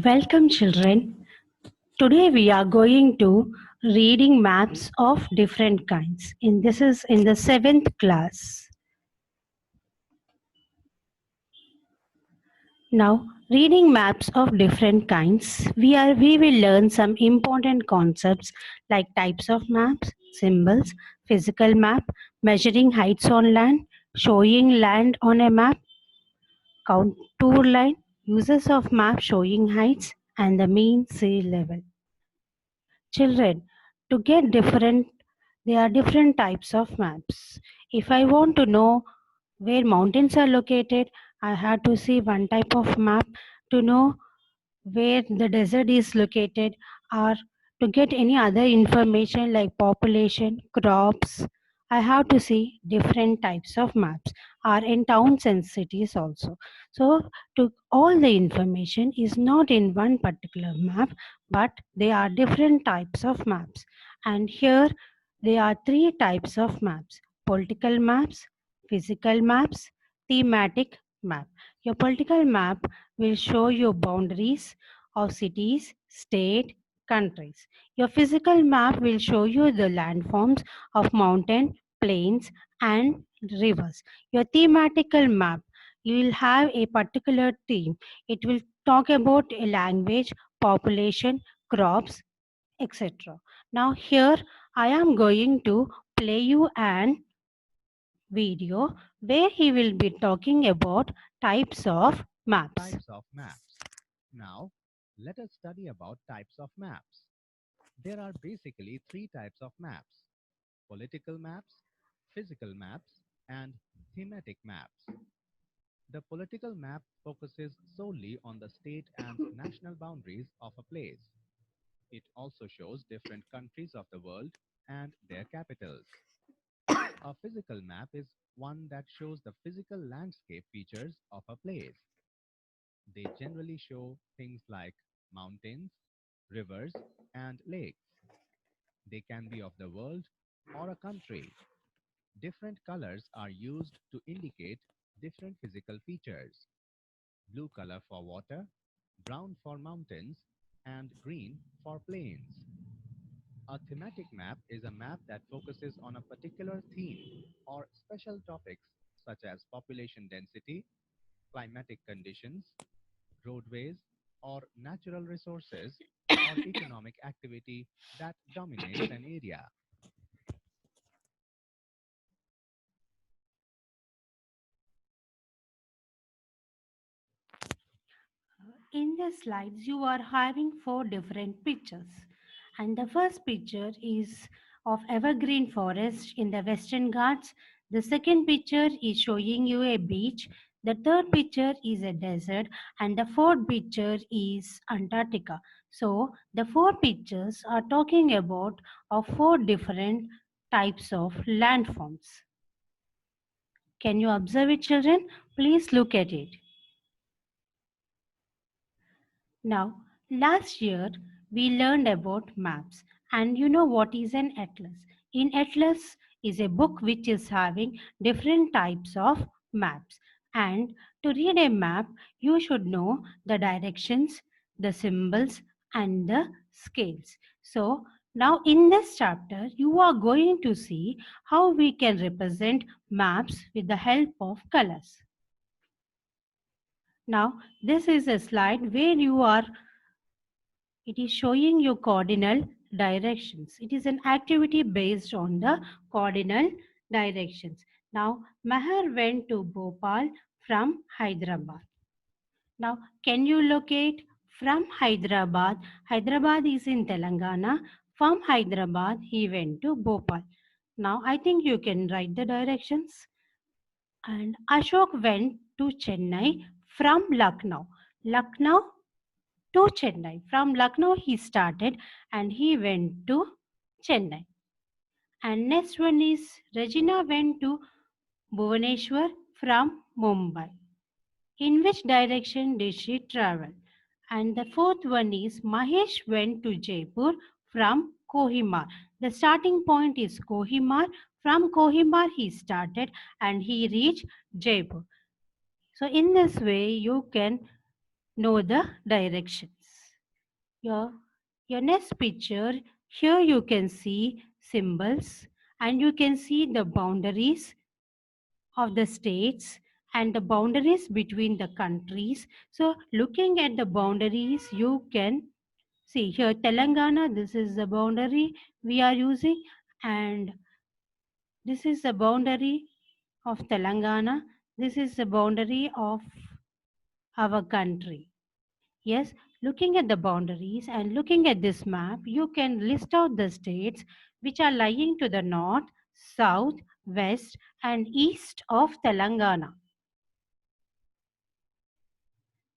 Welcome children. Today we are going to reading maps of different kinds. This is in the 7th class. Now reading maps of different kinds, we will learn some important concepts like types of maps, symbols, physical map, measuring heights on land, showing land on a map, contour line, uses of map showing heights and the mean sea level. Children, to get different, there are different types of maps. If I want to know where mountains are located, I have to see one type of map. To know where the desert is located, or to get any other information like population, crops, I have to see different types of maps, or in towns and cities also. So to all the information is not in one particular map, but they are different types of maps. And here there are three types of maps: political maps, physical maps, thematic map. Your political map will show you boundaries of cities, state, countries. Your physical map will show you the landforms of mountain, plains, and rivers. Your thematical map, you will have a particular theme. It will talk about a language, population, crops, etc. Now here I am going to play you an video where he will be talking about types of maps. Types of maps. Now, let us study about types of maps. There are basically three types of maps: political maps, physical maps, and thematic maps. The political map focuses solely on the state and national boundaries of a place. It also shows different countries of the world and their capitals. A physical map is one that shows the physical landscape features of a place. They generally show things like mountains, rivers, and lakes. They can be of the world or a country. Different colors are used to indicate different physical features: blue color for water, brown for mountains, and green for plains. A thematic map is a map that focuses on a particular theme or special topics such as population density, climatic conditions, roadways, or natural resources or economic activity that dominates an area. In the slides, you are having four different pictures. And the first picture is of evergreen forest in the Western Ghats. The second picture is showing you a beach. The third picture is a desert. And the fourth picture is Antarctica. So the four pictures are talking about of four different types of landforms. Can you observe it, children? Please look at it. Now, last year we learned about maps, and you know what is an atlas? In atlas is a book which is having different types of maps. And to read a map, you should know the directions, the symbols, and the scales. So, now in this chapter, you are going to see how we can represent maps with the help of colors. Now, this is a slide where you are it is showing you cardinal directions. It is an activity based on the cardinal directions. Now, Meher went to Bhopal from Hyderabad. Now, can you locate from Hyderabad? Hyderabad is in Telangana. From Hyderabad, he went to Bhopal. Now, I think you can write the directions. And Ashok went to Chennai from Lucknow. Lucknow to Chennai. From Lucknow, he started and he went to Chennai. And next one is Regina went to Bhubaneswar from Mumbai. In which direction did she travel? And the fourth one is Mahesh went to Jaipur from Kohimar. The starting point is Kohimar. From Kohimar, he started and he reached Jaipur. So, in this way, you can know the directions. Your, your next picture, here you can see symbols and you can see the boundaries of the states and the boundaries between the countries. So, looking at the boundaries, you can see here Telangana, this is the boundary we are using, and this is the boundary of Telangana. This is the boundary of our country. Yes, looking at the boundaries and looking at this map, you can list out the states which are lying to the north, south, west, and east of Telangana.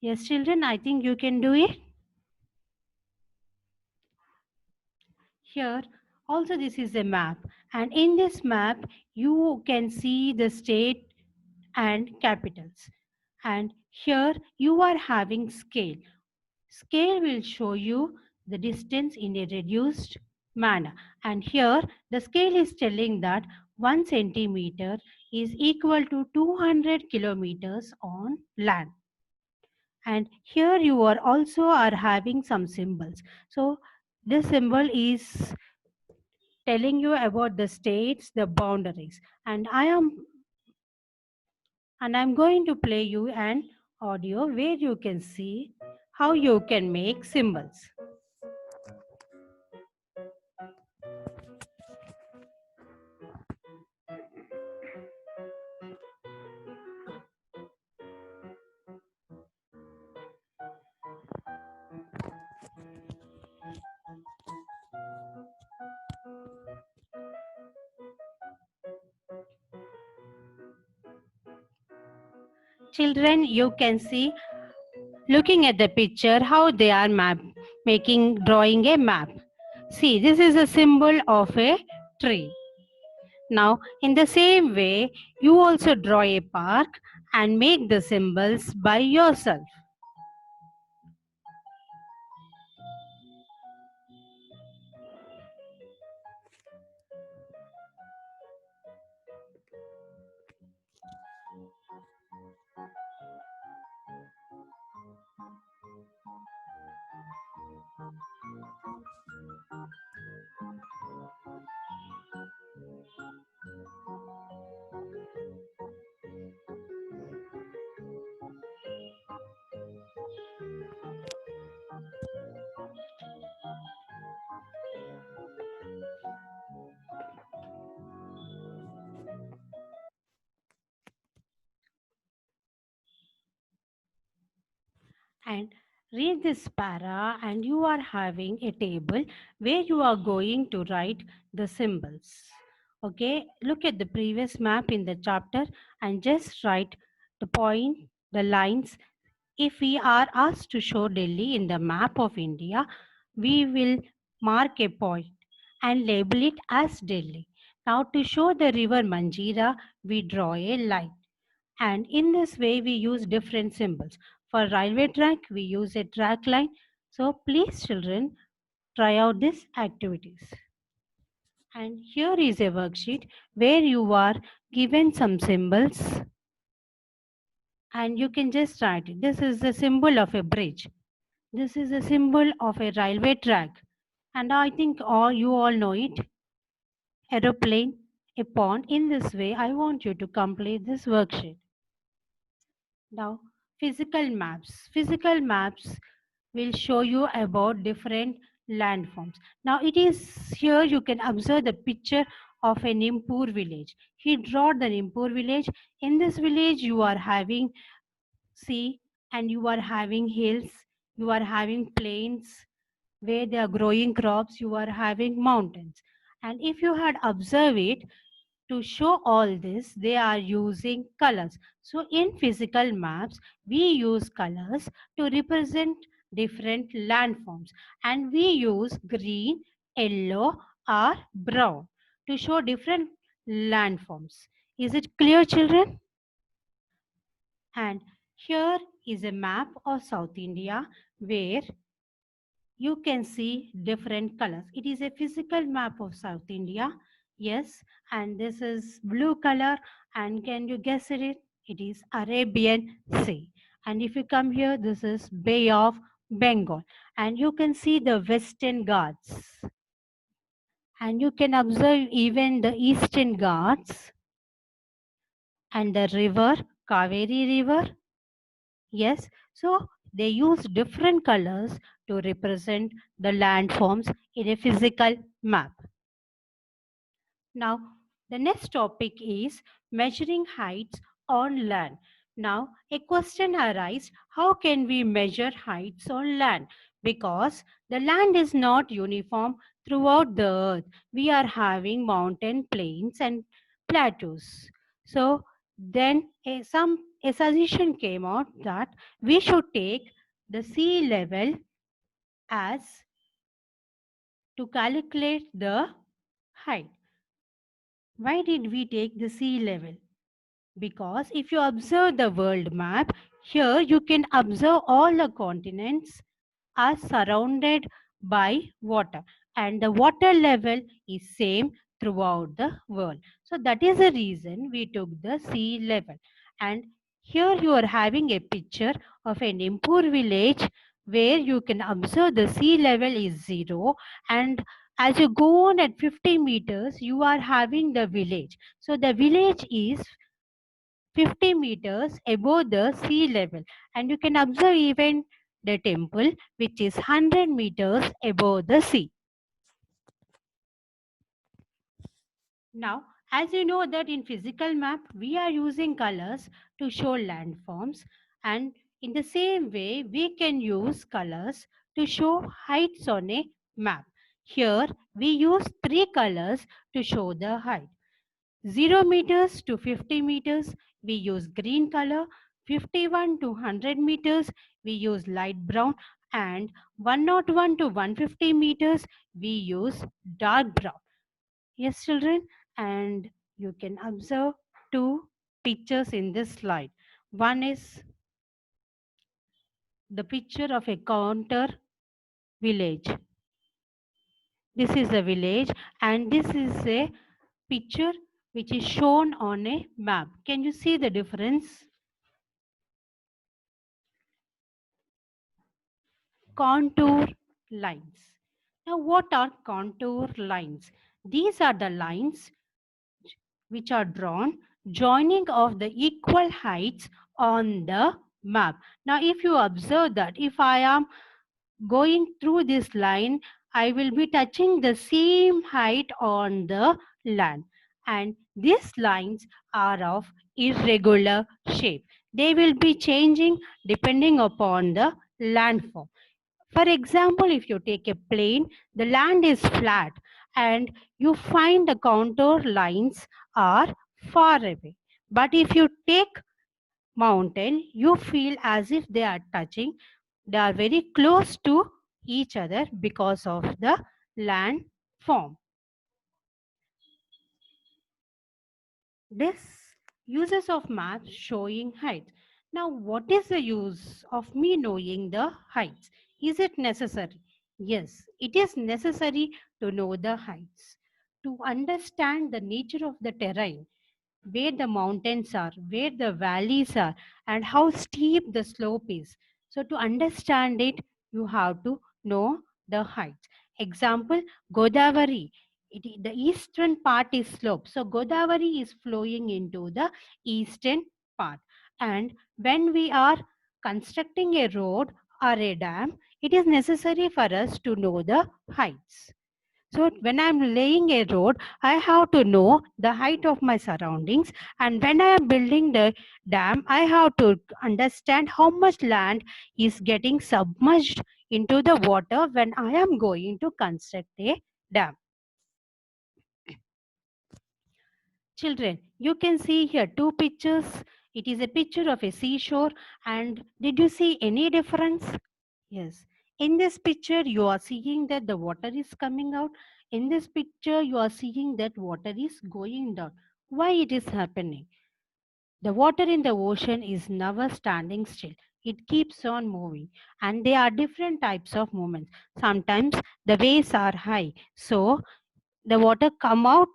Yes, children, I think you can do it. Here, also, this is a map, and in this map, you can see the state and capitals. And here, you are having scale. Scale will show you the distance in a reduced manner. And here, the scale is telling that 1 centimeter is equal to 200 kilometers on land. And here you are also are having some symbols. So this symbol is telling you about the states, the boundaries. And I'm going to play you an audio where you can see how you can make symbols. Children, you can see looking at the picture how they are making drawing a map. See, this is a symbol of a tree. Now, in the same way, you also draw a park and make the symbols by yourself. And read this para, and you are having a table where you are going to write the symbols. Okay, look at the previous map in the chapter and just write the point, the lines. If we are asked to show Delhi in the map of India, we will mark a point and label it as Delhi. Now, to show the river Manjira, we draw a line. And in this way, we use different symbols. For railway track, we use a track line. So please, children, try out these activities. And here is a worksheet where you are given some symbols and you can just write it. This is the symbol of a bridge. This is a symbol of a railway track. And I think you all know it. Aeroplane, a pond. In this way, I want you to complete this worksheet. Now, physical maps. Physical maps will show you about different landforms. Now, it is here you can observe the picture of a Nimpur village. He drew the Nimpur village. In this village, you are having sea and you are having hills, you are having plains where they are growing crops, you are having mountains. And if you had observed it, to show all this, they are using colors. So in physical maps, we use colors to represent different landforms. And we use green, yellow, or brown to show different landforms. Is it clear, children? And here is a map of South India where you can see different colors. It is a physical map of South India. Yes, and this is blue color. And can you guess it? It is Arabian Sea. And if you come here, this is Bay of Bengal. And you can see the Western Ghats. And you can observe even the Eastern Ghats and the river, Kaveri River. Yes, so they use different colors to represent the landforms in a physical map. Now, the next topic is measuring heights on land. Now, a question arises, how can we measure heights on land? Because the land is not uniform throughout the earth. We are having mountain plains and plateaus. So, then a suggestion came out that we should take the sea level as to calculate the height. Why did we take the sea level? Because if you observe the world map, here you can observe all the continents are surrounded by water and the water level is same throughout the world. So that is the reason we took the sea level. And here you are having a picture of an Nimpur village where you can observe the sea level is 0, and as you go on at 50 meters you are having the village. So the village is 50 meters above the sea level, and you can observe even the temple which is 100 meters above the sea. Now, as you know that in physical map we are using colors to show landforms, and in the same way we can use colors to show heights on a map. Here we use three colors to show the height. 0 meters to 50 meters, we use green color. 51 to 100 meters, we use light brown. And 101 to 150 meters, we use dark brown. Yes, children, and you can observe two pictures in this slide. One is the picture of a counter village. This is a village, and this is a picture which is shown on a map. Can you see the difference? Contour lines. Now, what are contour lines? These are the lines which are drawn joining of the equal heights on the map. Now, if you observe that if I am going through this line, I will be touching the same height on the land. And these lines are of irregular shape. They will be changing depending upon the landform. For example, if you take a plane, the land is flat and you find the contour lines are far away. But if you take mountain, you feel as if they are touching. They are very close to each other because of the land form. This uses of maps showing height. Now, what is the use of me knowing the heights? Is it necessary? Yes, it is necessary to know the heights. To understand the nature of the terrain, where the mountains are, where the valleys are, and how steep the slope is. So, to understand it, you have to know the heights. Example, Godavari. The eastern part is slope. So, Godavari is flowing into the eastern part. And when we are constructing a road or a dam, it is necessary for us to know the heights. So when I'm laying a road, I have to know the height of my surroundings. And when I am building the dam, I have to understand how much land is getting submerged into the water when I am going to construct a dam. Children, you can see here two pictures. It is a picture of a seashore. And did you see any difference? Yes. In this picture, you are seeing that the water is coming out. In this picture, you are seeing that water is going down. Why it is happening? The water in the ocean is never standing still. It keeps on moving. And there are different types of movements. Sometimes the waves are high. So the water come out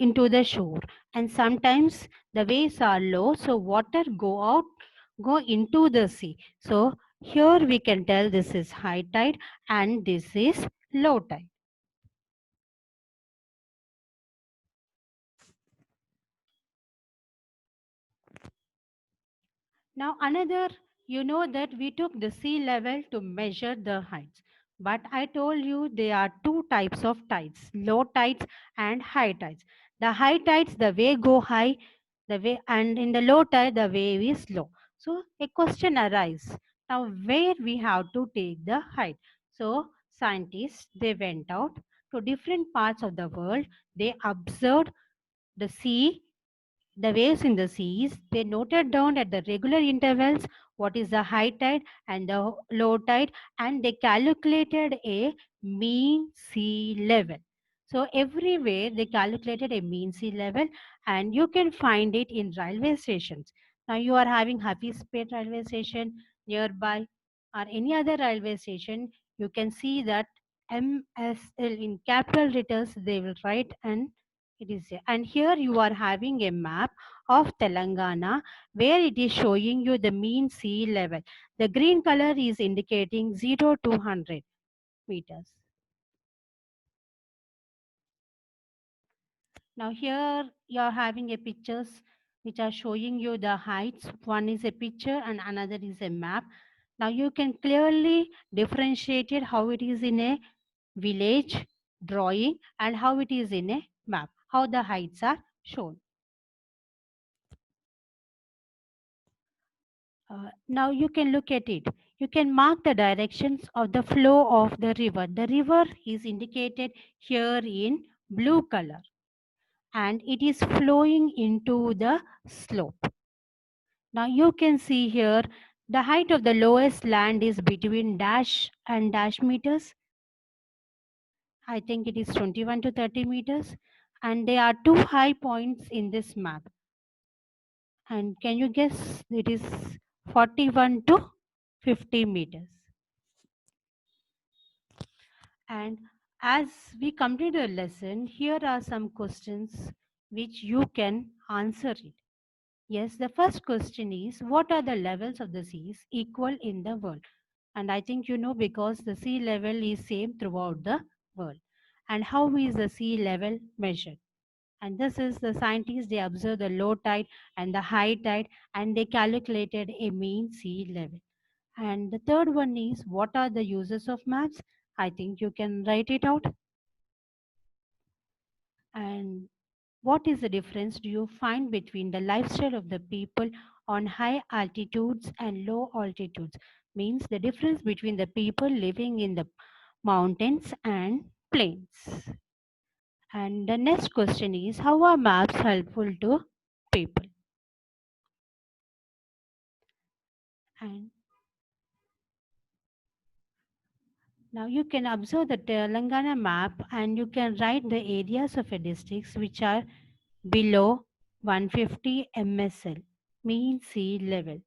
into the shore. And sometimes the waves are low. So water go into the sea. So Here we can tell this is high tide and this is low tide. Now another, you know that we took the sea level to measure the heights. But I told you there are two types of tides, low tides and high tides. The high tides, the wave go high, the way, and in the low tide, the wave is low. So a question arises. Now where we have to take the height? So scientists, they went out to different parts of the world. They observed the sea, the waves in the seas. They noted down at the regular intervals what is the high tide and the low tide, and they calculated a mean sea level. So everywhere they calculated a mean sea level, and you can find it in railway stations. Now you are having Hafizpet railway station nearby or any other railway station, you can see that MSL in capital letters they will write, and it is here. And here you are having a map of Telangana where it is showing you the mean sea level. The green color is indicating 0 to 100 meters. Now here you are having a pictures which are showing you the heights. One is a picture and another is a map. Now you can clearly differentiate it how it is in a village drawing and how it is in a map, how the heights are shown. Now you can look at it. You can mark the directions of the flow of the river. The river is indicated here in blue color and it is flowing into the slope. Now you can see here the height of the lowest land is between dash and dash meters. I think it is 21 to 30 meters. And there are two high points in this map. And can you guess it is 41 to 50 meters. And as we complete the lesson, here are some questions which you can answer it. Yes, the first question is what are the levels of the seas equal in the world? And I think you know because the sea level is same throughout the world. And how is the sea level measured? And this is the scientists, they observe the low tide and the high tide and they calculated a mean sea level. And the third one is what are the uses of maps? I think you can write it out. And what is the difference do you find between the lifestyle of the people on high altitudes and low altitudes? Means the difference between the people living in the mountains and plains. And the next question is how are maps helpful to people? And now you can observe the Telangana map and you can write the areas of a districts which are below 150 MSL, mean sea level.